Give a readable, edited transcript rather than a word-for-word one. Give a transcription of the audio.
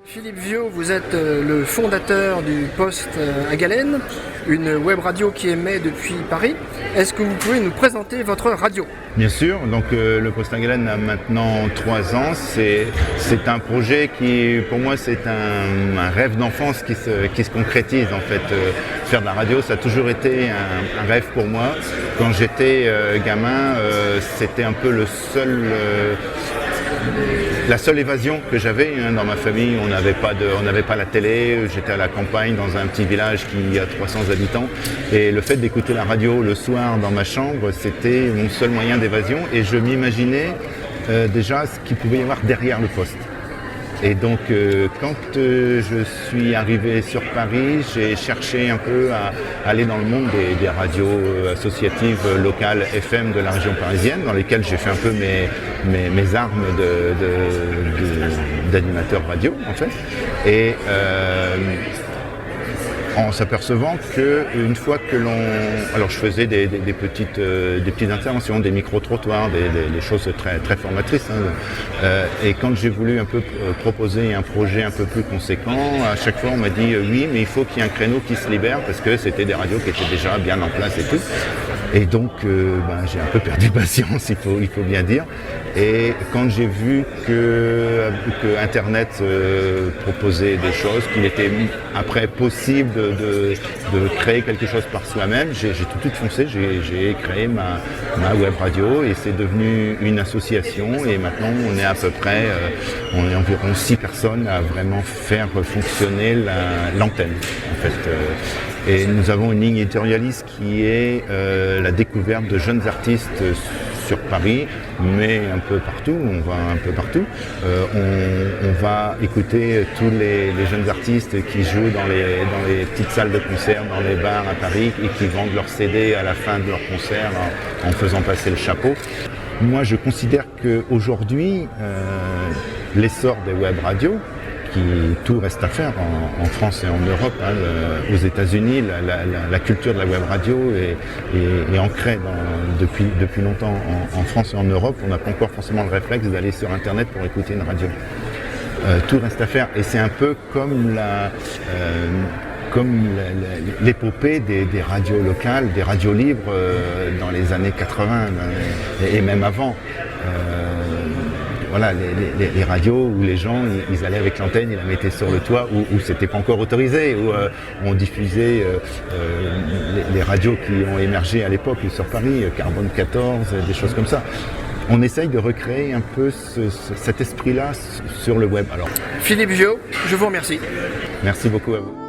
Philippe Viaud, vous êtes le fondateur du Poste à Galène, une web radio qui émet depuis Paris. Est-ce que vous pouvez nous présenter votre radio ? Bien sûr, donc le Poste à Galène a maintenant 3 ans. C'est un projet qui, pour moi, c'est un rêve d'enfance qui se concrétise en fait. Faire de la radio, ça a toujours été un rêve pour moi. Quand j'étais gamin, c'était un peu la seule évasion que j'avais dans ma famille. On n'avait pas la télé, j'étais à la campagne dans un petit village qui a 300 habitants et le fait d'écouter la radio le soir dans ma chambre, c'était mon seul moyen d'évasion et je m'imaginais déjà ce qu'il pouvait y avoir derrière le poste. Et donc quand je suis arrivé sur Paris, j'ai cherché un peu à aller dans le monde des radios associatives locales FM de la région parisienne, dans lesquelles j'ai fait un peu mes armes d'animateur radio en fait. Et en s'apercevant qu'une fois que alors je faisais des petites interventions, des micro-trottoirs, des choses très formatrices. Et quand j'ai voulu un peu proposer un projet un peu plus conséquent, à chaque fois on m'a dit oui, mais il faut qu'il y ait un créneau qui se libère parce que c'était des radios qui étaient déjà bien en place et tout. Et donc j'ai un peu perdu patience, il faut bien dire. Et quand j'ai vu que Internet proposait des choses, qu'il était après possible de créer quelque chose par soi-même, j'ai tout de suite foncé, j'ai créé ma web radio et c'est devenu une association et maintenant on est à peu près, on est environ 6 personnes à vraiment faire fonctionner l'antenne en fait. Et nous avons une ligne éditorialiste qui est la découverte de jeunes artistes sur Paris, mais un peu partout, on va un peu partout. On va écouter tous les jeunes artistes qui jouent dans les petites salles de concert, dans les bars à Paris et qui vendent leurs CD à la fin de leur concert en faisant passer le chapeau. Moi, je considère qu'aujourd'hui, l'essor des web radios, tout reste à faire en France et en Europe. Aux États-Unis, la culture de la web radio est ancrée depuis longtemps. En France et en Europe, on n'a pas encore forcément le réflexe d'aller sur Internet pour écouter une radio. Tout reste à faire et c'est un peu comme l'épopée des radios locales, des radios libres dans les années 80 et même avant. Voilà, les radios où les gens ils allaient avec l'antenne, ils la mettaient sur le toit, où c'était pas encore autorisé, où on diffusait les radios qui ont émergé à l'époque sur Paris, Carbone 14, des choses comme ça. On essaye de recréer un peu cet esprit-là sur le web. Alors, Philippe Viaud, je vous remercie. Merci beaucoup à vous.